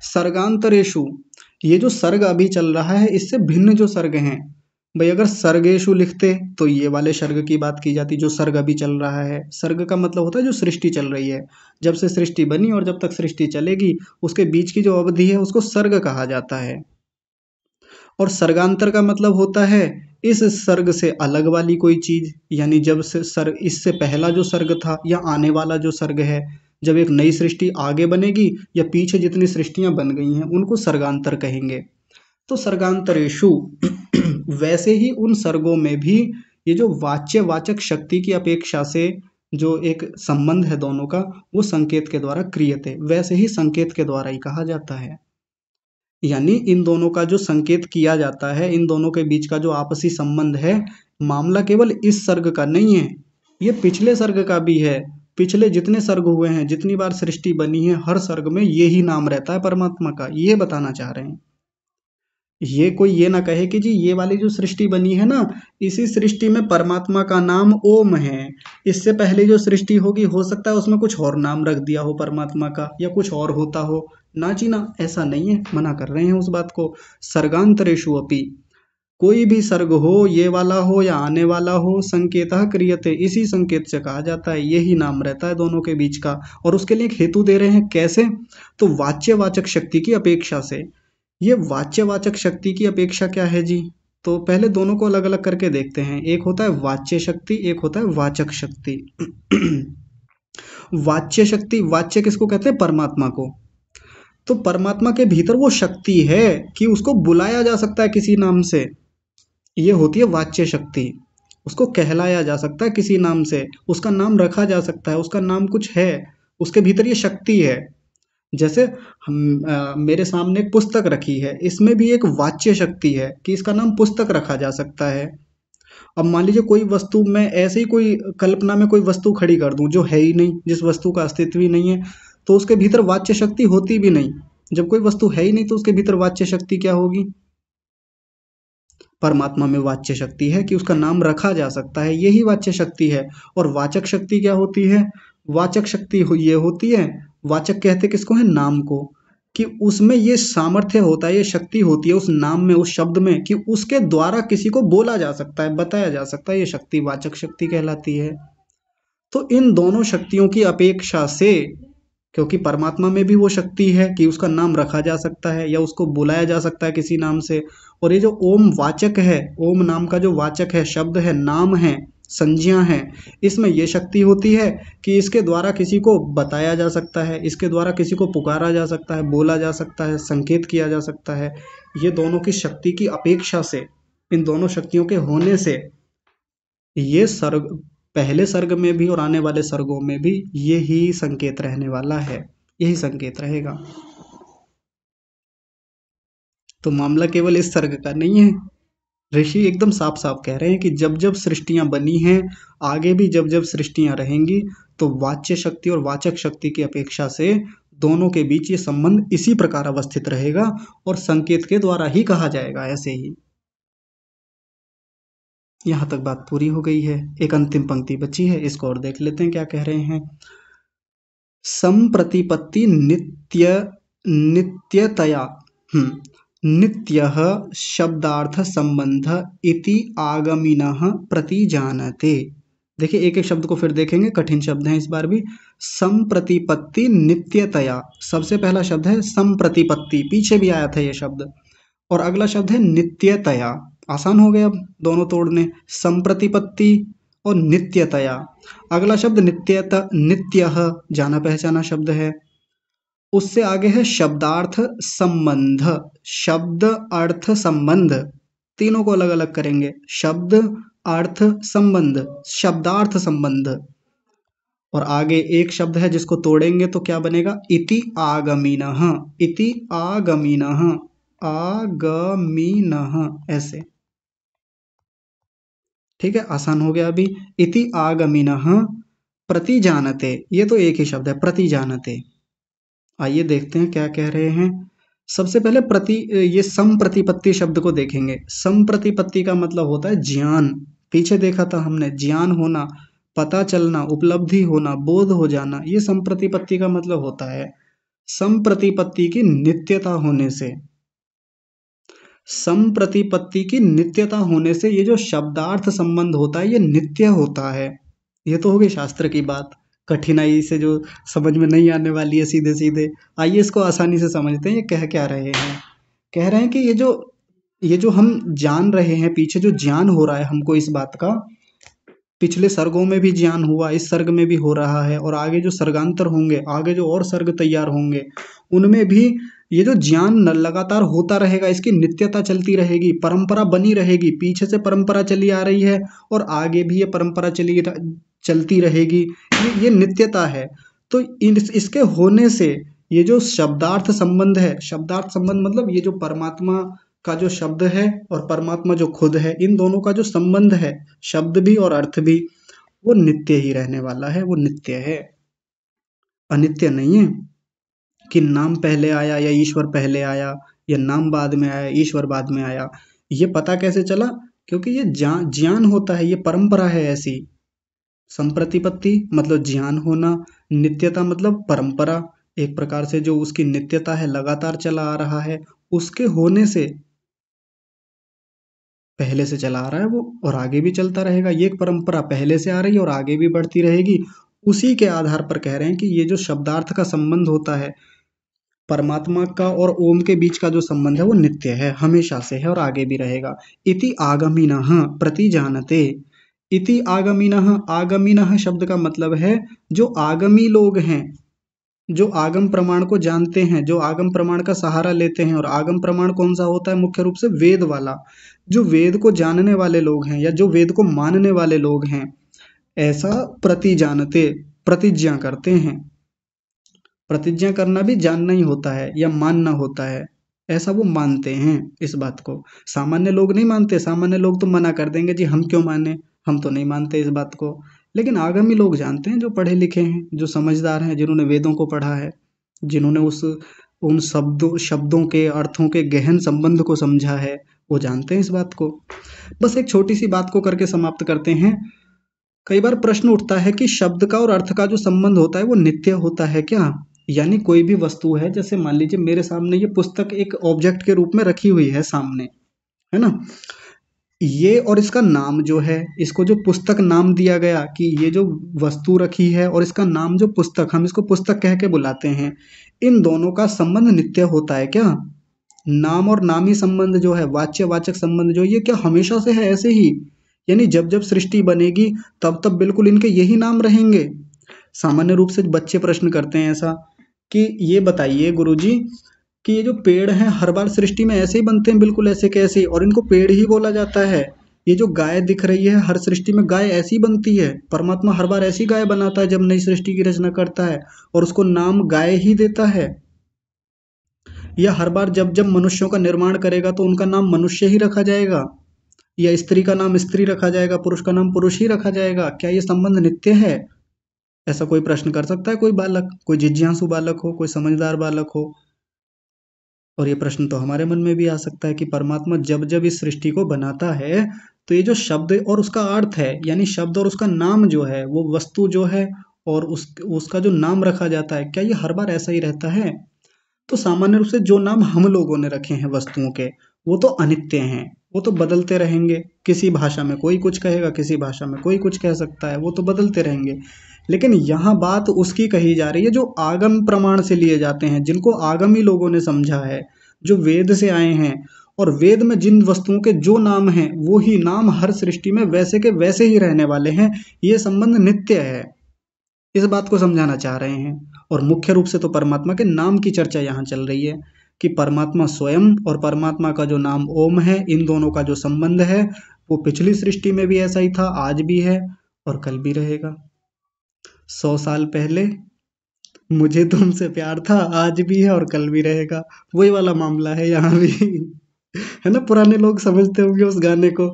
सर्गांतरेषु, ये जो सर्ग अभी चल रहा है इससे भिन्न जो सर्ग हैं भाई, अगर सर्गेषु लिखते तो ये वाले सर्ग की बात की जाती, जो सर्ग अभी चल रहा है। सर्ग का मतलब होता है जो सृष्टि चल रही है, जब से सृष्टि बनी और जब तक सृष्टि चलेगी उसके बीच की जो अवधि है उसको सर्ग कहा जाता है। और सर्गांतर का मतलब होता है इस सर्ग से अलग वाली कोई चीज, यानी जब से सर्ग, इससे पहला जो सर्ग था या आने वाला जो सर्ग है, जब एक नई सृष्टि आगे बनेगी या पीछे जितनी सृष्टियां बन गई हैं उनको सर्गांतर कहेंगे। तो सर्गांतरेषु वैसे ही उन सर्गों में भी ये जो वाच्य वाचक शक्ति की अपेक्षा से जो एक संबंध है दोनों का, वो संकेत के द्वारा क्रियते, वैसे ही संकेत के द्वारा ही कहा जाता है। यानी इन दोनों का जो संकेत किया जाता है, इन दोनों के बीच का जो आपसी संबंध है, मामला केवल इस सर्ग का नहीं है, ये पिछले सर्ग का भी है। पिछले जितने सर्ग हुए हैं, जितनी बार सृष्टि बनी है, हर सर्ग में यही नाम रहता है परमात्मा का, ये बताना चाह रहे हैं। ये कोई ये ना कहे कि जी ये वाली जो सृष्टि बनी है ना, इसी सृष्टि में परमात्मा का नाम ओम है, इससे पहले जो सृष्टि होगी हो सकता है उसमें कुछ और नाम रख दिया हो परमात्मा का या कुछ और होता हो, ना जी ना, ऐसा नहीं है, मना कर रहे हैं उस बात को। सर्गांतरेषु अपि, कोई भी सर्ग हो, ये वाला हो या आने वाला हो, संकेतः क्रियते, इसी संकेत से कहा जाता है, यही नाम रहता है दोनों के बीच का। और उसके लिए एक हेतु दे रहे हैं, कैसे, तो वाच्यवाचक शक्ति की अपेक्षा से। ये वाच्यवाचक शक्ति की अपेक्षा क्या है जी, तो पहले दोनों को अलग अलग करके देखते हैं। एक होता है वाच्य शक्ति, एक होता है वाचक शक्ति। वाच्य शक्ति, वाच्य किसको कहते हैं, परमात्मा को। तो परमात्मा के भीतर वो शक्ति है कि उसको बुलाया जा सकता है किसी नाम से, ये होती है वाच्य शक्ति। उसको कहलाया जा सकता है किसी नाम से, उसका नाम रखा जा सकता है, उसका नाम कुछ है, उसके भीतर ये शक्ति है। जैसे मेरे सामने एक पुस्तक रखी है, इसमें भी एक वाच्य शक्ति है कि इसका नाम पुस्तक रखा जा सकता है। अब मान लीजिए कोई वस्तु, मैं ऐसे ही कोई कल्पना में कोई वस्तु खड़ी कर दूं जो है ही नहीं, जिस वस्तु का अस्तित्व ही नहीं है, तो उसके भीतर वाच्य शक्ति होती भी नहीं। जब कोई वस्तु है ही नहीं तो उसके भीतर वाच्य शक्ति क्या होगी। परमात्मा में वाच्य शक्ति है कि उसका नाम रखा जा सकता है, यही वाच्य शक्ति है। और वाचक शक्ति क्या होती है, वाचक शक्ति ये होती है, वाचक कहते किसको है, नाम को, कि उसमें ये सामर्थ्य होता है, ये शक्ति होती है उस नाम में, उस शब्द में, कि उसके द्वारा किसी को बोला जा सकता है, बताया जा सकता है, ये शक्ति वाचक शक्ति कहलाती है। तो इन दोनों शक्तियों की अपेक्षा से, क्योंकि परमात्मा में भी वो शक्ति है कि उसका नाम रखा जा सकता है या उसको बुलाया जा सकता है किसी नाम से, और ये जो ओम वाचक है, ओम नाम का जो वाचक है, शब्द है, नाम है, संज्ञा है, इसमें ये शक्ति होती है कि इसके द्वारा किसी को बताया जा सकता है, इसके द्वारा किसी को पुकारा जा सकता है, बोला जा सकता है, संकेत किया जा सकता है। ये दोनों की शक्ति की अपेक्षा से, इन दोनों शक्तियों के होने से ये सर्ग, पहले सर्ग में भी और आने वाले सर्गों में भी यही संकेत रहने वाला है, यही संकेत रहेगा। तो मामला केवल इस सर्ग का नहीं है, ऋषि एकदम साफ साफ कह रहे हैं कि जब जब सृष्टियां बनी हैं, आगे भी जब जब सृष्टियां रहेंगी, तो वाच्य शक्ति और वाचक शक्ति की अपेक्षा से दोनों के बीच ये संबंध इसी प्रकार अवस्थित रहेगा और संकेत के द्वारा ही कहा जाएगा। ऐसे ही यहां तक बात पूरी हो गई है। एक अंतिम पंक्ति बची है, इसको और देख लेते हैं क्या कह रहे हैं। संप्रतिपत्ति नित्य नित्यतया नित्यः शब्दार्थ संबंध इति आगमिनः प्रतिजानते। देखिए एक एक शब्द को फिर देखेंगे, कठिन शब्द हैं इस बार भी। संप्रतिपत्ति नित्यतया, सबसे पहला शब्द है संप्रतिपत्ति, पीछे भी आया था ये शब्द, और अगला शब्द है नित्यतया। आसान हो गया अब दोनों तोड़ने, संप्रतिपत्ति और नित्यतया। अगला शब्द नित्यः, जाना पहचाना शब्द है। उससे आगे है शब्दार्थ संबंध, शब्द अर्थ संबंध, तीनों को अलग अलग करेंगे, शब्द अर्थ संबंध, शब्दार्थ संबंध। और आगे एक शब्द है जिसको तोड़ेंगे तो क्या बनेगा, इति आगमिनः, इति आगमिनः, आगमिनः, ऐसे। ठीक है, आसान हो गया अभी। इति आगमिनः प्रतिजानते, ये तो एक ही शब्द है, प्रतिजानते। आइए देखते हैं क्या कह रहे हैं। सबसे पहले ये संप्रतिपत्ति शब्द को देखेंगे। संप्रतिपत्ति का मतलब होता है ज्ञान, पीछे देखा था हमने, ज्ञान होना, पता चलना, उपलब्धि होना, बोध हो जाना, ये संप्रतिपत्ति का मतलब होता है। संप्रतिपत्ति की नित्यता होने से, संप्रतिपत्ति की नित्यता होने से ये जो शब्दार्थ संबंध होता है ये नित्य होता है। ये तो हो गई शास्त्र की बात, कठिनाई से जो समझ में नहीं आने वाली है सीधे सीधे। आइए इसको आसानी से समझते हैं, ये कह क्या रहे हैं। कह रहे हैं कि ये जो हम जान रहे हैं, पीछे जो ज्ञान हो रहा है हमको इस बात का, पिछले सर्गों में भी ज्ञान हुआ, इस सर्ग में भी हो रहा है, और आगे जो सर्गांतर होंगे, आगे जो और सर्ग तैयार होंगे, उनमें भी ये जो ज्ञान लगातार होता रहेगा, इसकी नित्यता चलती रहेगी, परंपरा बनी रहेगी। पीछे से परंपरा चली आ रही है और आगे भी ये परंपरा चलती रहेगी, ये नित्यता है। तो इसके होने से ये जो शब्दार्थ संबंध है, शब्दार्थ संबंध मतलब ये जो परमात्मा का जो शब्द है और परमात्मा जो खुद है, इन दोनों का जो संबंध है, शब्द भी और अर्थ भी, वो नित्य ही रहने वाला है, वो नित्य है, अनित्य नहीं है कि नाम पहले आया या ईश्वर पहले आया, या नाम बाद में आया, ईश्वर बाद में आया। ये पता कैसे चला, क्योंकि ये ज्ञान होता है, ये परंपरा है ऐसी। संप्रतिपत्ति मतलब ज्ञान होना, नित्यता मतलब परंपरा, एक प्रकार से जो उसकी नित्यता है, लगातार चला आ रहा है, उसके होने से पहले से चला आ रहा है वो, और आगे भी चलता रहेगा। ये एक परंपरा पहले से आ रही है और आगे भी बढ़ती रहेगी। उसी के आधार पर कह रहे हैं कि ये जो शब्दार्थ का संबंध होता है, परमात्मा का और ओम के बीच का जो संबंध है वो नित्य है, हमेशा से है और आगे भी रहेगा। इति आगमिनः प्रतिजानते, इति आगमिनः, आगमिनः शब्द का मतलब है जो आगमी लोग हैं, जो आगम प्रमाण को जानते हैं, जो आगम प्रमाण का सहारा लेते हैं। और आगम प्रमाण कौन सा होता है, मुख्य रूप से वेद वाला, जो वेद को जानने वाले लोग हैं या जो वेद को मानने वाले लोग हैं, ऐसा प्रतिजानते, प्रतिज्ञा करते हैं। प्रतिज्ञा करना भी जानना ही होता है या मानना होता है, ऐसा वो मानते हैं इस बात को। सामान्य लोग नहीं मानते, सामान्य लोग तो मना कर देंगे, जी हम क्यों माने, हम तो नहीं मानते इस बात को। लेकिन आगमी लोग जानते हैं, जो पढ़े लिखे हैं, जो समझदार हैं, जिन्होंने वेदों को पढ़ा है, जिन्होंने उन शब्दों के अर्थों के गहन संबंध को समझा है, वो जानते हैं इस बात को। बस एक छोटी सी बात को करके समाप्त करते हैं। कई बार प्रश्न उठता है कि शब्द का और अर्थ का जो संबंध होता है वो नित्य होता है क्या। यानी कोई भी वस्तु है, जैसे मान लीजिए मेरे सामने ये पुस्तक एक ऑब्जेक्ट के रूप में रखी हुई है सामने, है ना, ये और इसका नाम जो है, इसको जो पुस्तक नाम दिया गया कि ये जो वस्तु रखी है और इसका नाम जो पुस्तक, हम इसको पुस्तक कह के बुलाते हैं, इन दोनों का संबंध नित्य होता है क्या। नाम और नामी संबंध जो है, वाच्य वाचक संबंध जो, ये क्या हमेशा से है ऐसे ही, यानी जब जब सृष्टि बनेगी तब तब बिल्कुल इनके यही नाम रहेंगे। सामान्य रूप से बच्चे प्रश्न करते हैं ऐसा कि ये बताइए गुरुजी कि ये जो पेड़ हैं हर बार सृष्टि में ऐसे ही बनते हैं, बिल्कुल ऐसे कैसे, और इनको पेड़ ही बोला जाता है। ये जो गाय दिख रही है हर सृष्टि में गाय ऐसी बनती है, परमात्मा हर बार ऐसी गाय बनाता है जब नई सृष्टि की रचना करता है और उसको नाम गाय ही देता है। या हर बार जब जब मनुष्यों का निर्माण करेगा तो उनका नाम मनुष्य ही रखा जाएगा, या स्त्री का नाम स्त्री रखा जाएगा, पुरुष का नाम पुरुष ही रखा जाएगा? क्या ये संबंध नित्य है? ऐसा कोई प्रश्न कर सकता है कोई बालक, कोई जिज्ञासु बालक हो, कोई समझदार बालक हो? और ये प्रश्न तो हमारे मन में भी आ सकता है कि परमात्मा जब जब इस सृष्टि को बनाता है तो ये जो शब्द और उसका अर्थ है, यानी शब्द और उसका नाम जो है, वो वस्तु जो है और उसका जो नाम रखा जाता है, क्या ये हर बार ऐसा ही रहता है? तो सामान्य रूप से जो नाम हम लोगों ने रखे हैं वस्तुओं के, वो तो अनित्य हैं, वो तो बदलते रहेंगे। किसी भाषा में कोई कुछ कहेगा, किसी भाषा में कोई कुछ कह सकता है, वो तो बदलते रहेंगे। लेकिन यहाँ बात उसकी कही जा रही है जो आगम प्रमाण से लिए जाते हैं, जिनको आगमी लोगों ने समझा है, जो वेद से आए हैं। और वेद में जिन वस्तुओं के जो नाम हैं वो ही नाम हर सृष्टि में वैसे के वैसे ही रहने वाले हैं। ये संबंध नित्य है, इस बात को समझाना चाह रहे हैं। और मुख्य रूप से तो परमात्मा के नाम की चर्चा यहाँ चल रही है कि परमात्मा स्वयं और परमात्मा का जो नाम ओम है, इन दोनों का जो संबंध है वो पिछली सृष्टि में भी ऐसा ही था, आज भी है और कल भी रहेगा। 100 साल पहले मुझे तुमसे प्यार था, आज भी है और कल भी रहेगा, वही वाला मामला है यहाँ भी। है ना, पुराने लोग समझते होंगे उस गाने को।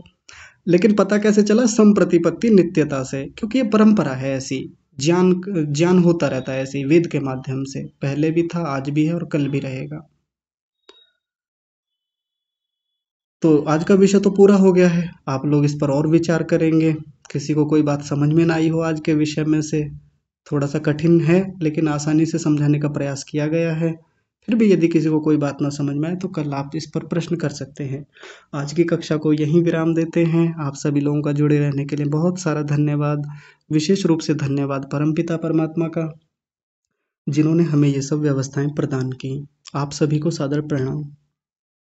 लेकिन पता कैसे चला? संप्रतिपत्ति नित्यता से, क्योंकि ये परंपरा है ऐसी, ज्ञान ज्ञान होता रहता है ऐसे ही वेद के माध्यम से, पहले भी था, आज भी है और कल भी रहेगा। तो आज का विषय तो पूरा हो गया है, आप लोग इस पर और विचार करेंगे। किसी को कोई बात समझ में ना आई हो आज के विषय में से, थोड़ा सा कठिन है लेकिन आसानी से समझाने का प्रयास किया गया है। फिर भी यदि किसी को कोई बात ना समझ में आए तो कल आप इस पर प्रश्न कर सकते हैं। आज की कक्षा को यहीं विराम देते हैं। आप सभी लोगों का जुड़े रहने के लिए बहुत सारा धन्यवाद। विशेष रूप से धन्यवाद परमपिता परमात्मा का, जिन्होंने हमें ये सब व्यवस्थाएं प्रदान की। आप सभी को सादर प्रणाम।